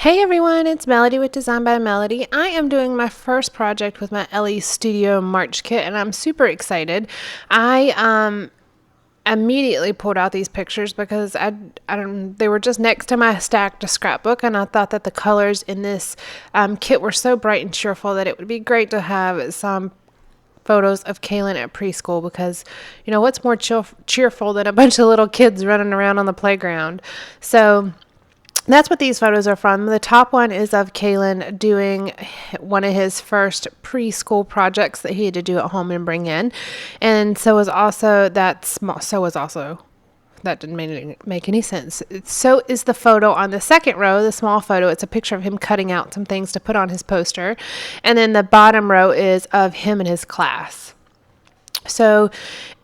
Hey everyone, it's Melody with Design by Melody. I am doing my first project with my Elle Studio March kit and I'm super excited. I immediately pulled out these pictures because they were just next to my stacked scrapbook, and I thought that the colors in this kit were so bright and cheerful that it would be great to have some photos of Kaylin at preschool, because you know what's more cheerful than a bunch of little kids running around on the playground. So that's what these photos are from. The top one is of Kaylin doing one of his first preschool projects that he had to do at home and bring in. And so was also that small, that didn't make any sense. So is the photo on the second row, the small photo. It's a picture of him cutting out some things to put on his poster. And then the bottom row is of him and his class. So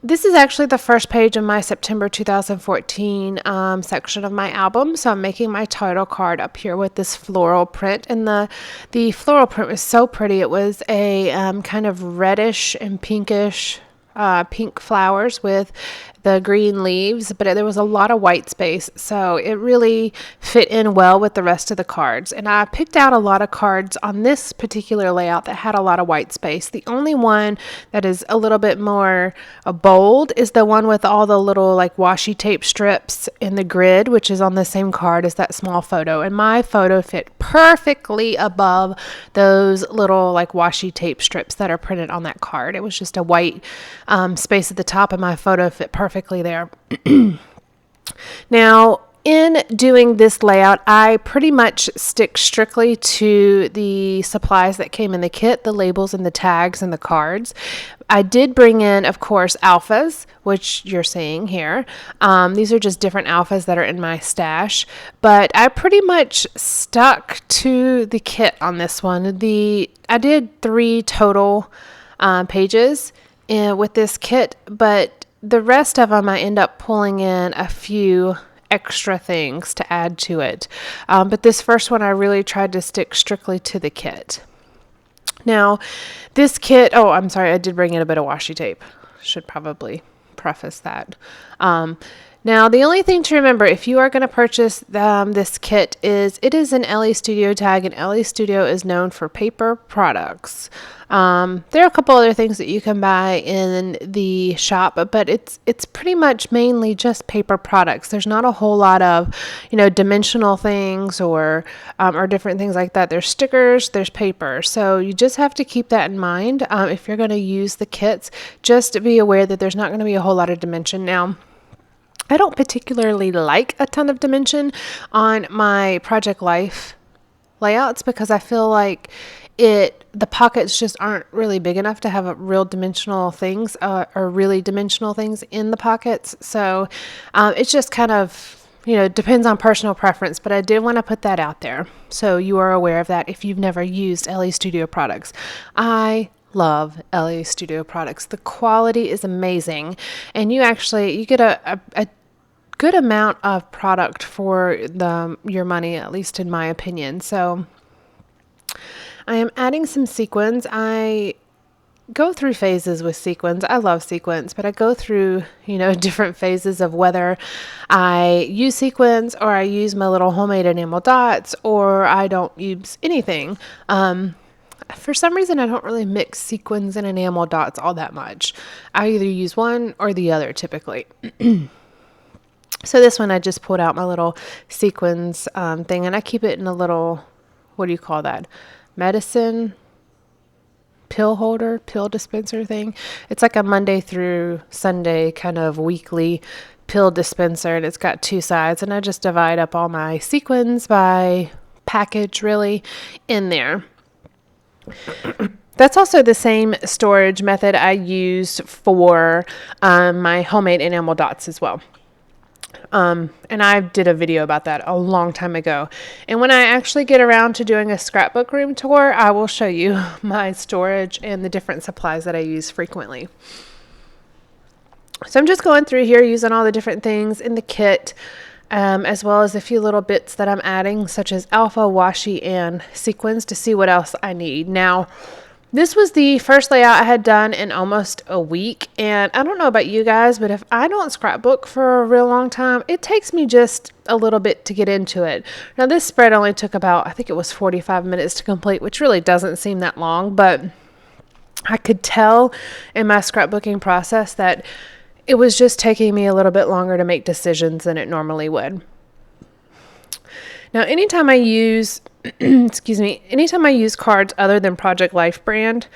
this is actually the first page of my September 2014 section of my album. So I'm making my title card up here with this floral print. And the floral print was so pretty. It was a kind of reddish and pinkish pink flowers with the green leaves, but there was a lot of white space, so it really fit in well with the rest of the cards. And I picked out a lot of cards on this particular layout that had a lot of white space. The only one that is a little bit more bold is the one with all the little like washi tape strips in the grid, which is on the same card as that small photo. And my photo fit perfectly above those little like washi tape strips that are printed on that card. It was just a white space at the top, and my photo fit perfectly there. Now, in doing this layout, I pretty much stick strictly to the supplies that came in the kit, the labels and the tags and the cards. I did bring in, of course, alphas, which you're seeing here. These are just different alphas that are in my stash, but I pretty much stuck to the kit on this one. I did 3 total pages with this kit, but the rest of them I end up pulling in a few extra things to add to it. But this first one I really tried to stick strictly to the kit. Now, this kit, oh, I'm sorry, I did bring in a bit of washi tape. Should probably preface that. Now, the only thing to remember if you are going to purchase this kit is it is an Elle Studio tag, and Elle Studio is known for paper products. There are a couple other things that you can buy in the shop, but it's pretty much mainly just paper products. There's not a whole lot of, dimensional things or different things like that. There's stickers, there's paper. So you just have to keep that in mind. If you're going to use the kits, just be aware that there's not going to be a whole lot of dimension. Now, I don't particularly like a ton of dimension on my Project Life layouts because I feel like the pockets just aren't really big enough to have real dimensional things or really dimensional things in the pockets. So it's just kind of, depends on personal preference, but I did want to put that out there so you are aware of that if you've never used Elle Studio products. I love Elle Studio products. The quality is amazing, and you get a good amount of product for your money, at least in my opinion. So I am adding some sequins. I go through phases with sequins. I love sequins, but I go through, different phases of whether I use sequins or I use my little homemade enamel dots or I don't use anything. For some reason, I don't really mix sequins and enamel dots all that much. I either use one or the other typically. So this one, I just pulled out my little sequins thing, and I keep it in a little, what do you call that? Medicine pill dispenser thing. It's like a Monday through Sunday kind of weekly pill dispenser, and it's got 2 sides, and I just divide up all my sequins by package really in there. That's also the same storage method I use for my homemade enamel dots as well. And I did a video about that a long time ago. And when I actually get around to doing a scrapbook room tour, I will show you my storage and the different supplies that I use frequently. So I'm just going through here using all the different things in the kit, as well as a few little bits that I'm adding, such as alpha, washi, and sequins to see what else I need. Now, This was the first layout I had done in almost a week, and I don't know about you guys, but if I don't scrapbook for a real long time, it takes me just a little bit to get into it. Now, this spread only took about, I think it was 45 minutes to complete, which really doesn't seem that long, but I could tell in my scrapbooking process that it was just taking me a little bit longer to make decisions than it normally would. Now, anytime I use, anytime I use cards other than Project Life brand,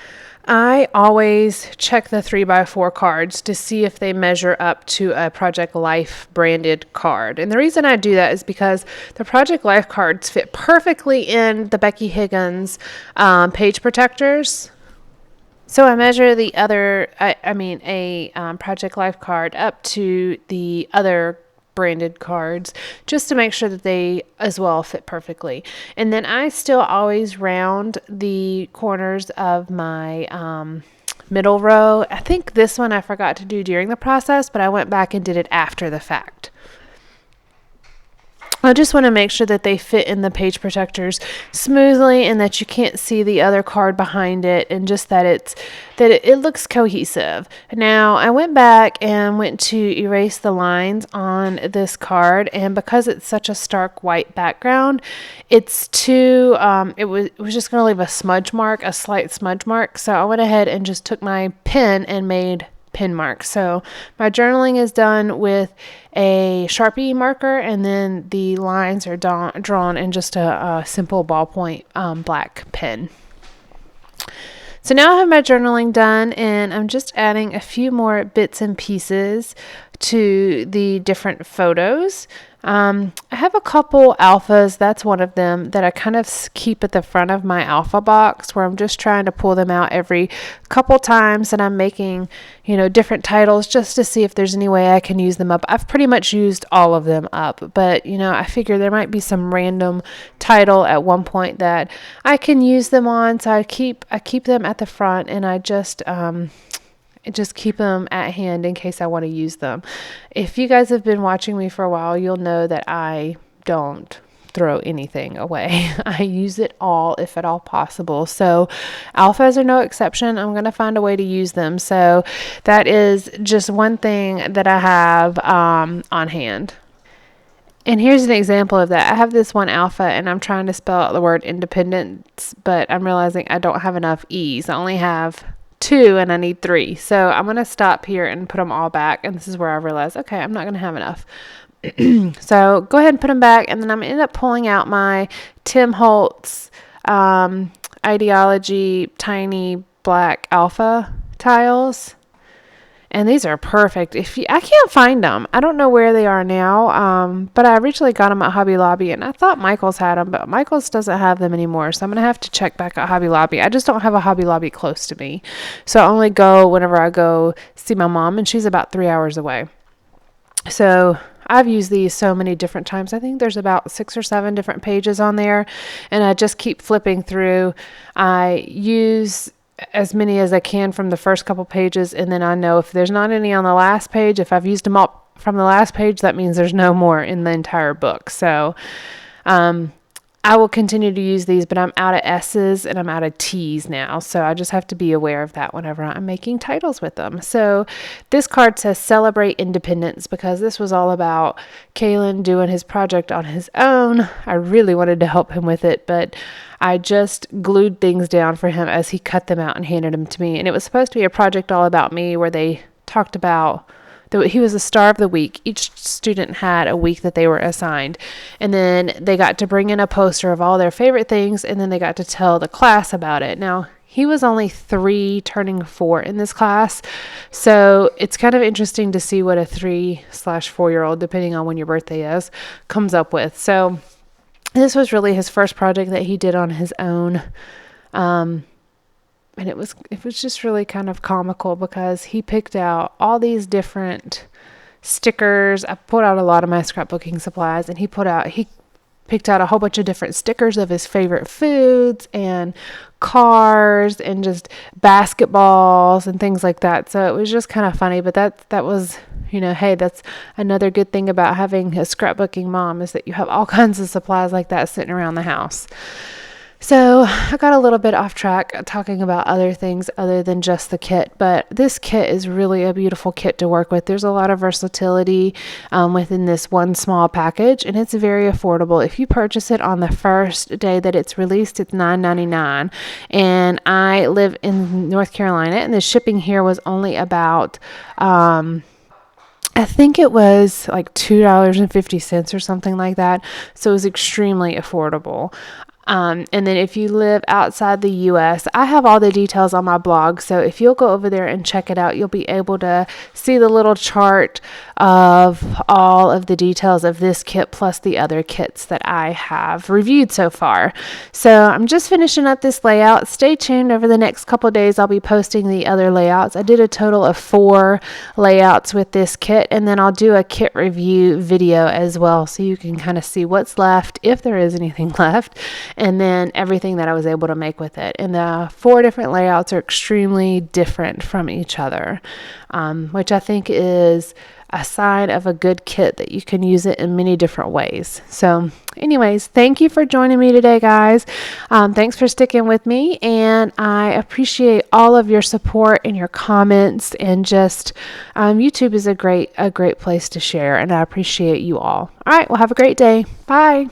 I always check the 3x4 cards to see if they measure up to a Project Life branded card. And the reason I do that is because the Project Life cards fit perfectly in the Becky Higgins page protectors. So I measure the other, a Project Life card up to the other branded cards just to make sure that they as well fit perfectly. And then I still always round the corners of my middle row. I think this one I forgot to do during the process, but I went back and did it after the fact. I just want to make sure that they fit in the page protectors smoothly and that you can't see the other card behind it, and just that it looks cohesive. Now, I went back and went to erase the lines on this card, and because it's such a stark white background, it's too it was just going to leave a slight smudge mark. So I went ahead and just took my pen and made pin marks. So my journaling is done with a Sharpie marker, and then the lines are drawn in just a simple ballpoint black pen. So now I have my journaling done, and I'm just adding a few more bits and pieces to the different photos. I have a couple alphas. That's one of them that I kind of keep at the front of my alpha box, where I'm just trying to pull them out every couple times, and I'm making, different titles just to see if there's any way I can use them up. I've pretty much used all of them up, but I figure there might be some random title at one point that I can use them on, so I keep them at the front, and I just keep them at hand in case I want to use them. If you guys have been watching me for a while, you'll know that I don't throw anything away. I use it all, if at all possible. So alphas are no exception. I'm going to find a way to use them. So that is just one thing that I have on hand. And here's an example of that. I have this one alpha, and I'm trying to spell out the word independence, but I'm realizing I don't have enough E's. I only have 2 and I need 3. So I'm going to stop here and put them all back. And this is where I realized, okay, I'm not going to have enough. So go ahead and put them back. And then I'm going to end up pulling out my Tim Holtz Ideology Tiny Black Alpha tiles. And these are perfect. I can't find them. I don't know where they are now, but I originally got them at Hobby Lobby, and I thought Michael's had them, but Michael's doesn't have them anymore, so I'm going to have to check back at Hobby Lobby. I just don't have a Hobby Lobby close to me, so I only go whenever I go see my mom, and she's about 3 hours away. So I've used these so many different times. I think there's about 6 or 7 different pages on there, and I just keep flipping through. I use as many as I can from the first couple pages, and then I know if there's not any on the last page, if I've used them all from the last page, that means there's no more in the entire book. So I will continue to use these, but I'm out of S's and I'm out of T's now, so I just have to be aware of that whenever I'm making titles with them. So this card says Celebrate Independence, because this was all about Kalen doing his project on his own. I really wanted to help him with it, but I just glued things down for him as he cut them out and handed them to me. And it was supposed to be a project all about me, where they talked about that he was a star of the week. Each student had a week that they were assigned, and then they got to bring in a poster of all their favorite things, and then they got to tell the class about it. Now, he was only 3 turning 4 in this class, so it's kind of interesting to see what a 3/4-year-old, depending on when your birthday is, comes up with. So this was really his first project that he did on his own. And it was just really kind of comical, because he picked out all these different stickers. I pulled out a lot of my scrapbooking supplies, and he picked out a whole bunch of different stickers of his favorite foods and cars and just basketballs and things like that. So it was just kind of funny, but that was, hey, that's another good thing about having a scrapbooking mom, is that you have all kinds of supplies like that sitting around the house. So I got a little bit off track talking about other things other than just the kit, but this kit is really a beautiful kit to work with. There's a lot of versatility within this one small package, and it's very affordable. If you purchase it on the first day that it's released, it's $9.99, and I live in North Carolina, and the shipping here was only about I think it was like $2.50 or something like that. So it was extremely affordable. And then if you live outside the US, I have all the details on my blog. So if you'll go over there and check it out, you'll be able to see the little chart of all of the details of this kit plus the other kits that I have reviewed so far. So I'm just finishing up this layout. Stay tuned over the next couple of days. I'll be posting the other layouts. I did a total of 4 layouts with this kit, and then I'll do a kit review video as well, so you can kind of see what's left, if there is anything left, and then everything that I was able to make with it. And the 4 different layouts are extremely different from each other, which I think is a sign of a good kit, that you can use it in many different ways. So anyways, thank you for joining me today, guys. Thanks for sticking with me, and I appreciate all of your support and your comments, and just YouTube is a great place to share, and I appreciate you all. All right, well, have a great day. Bye.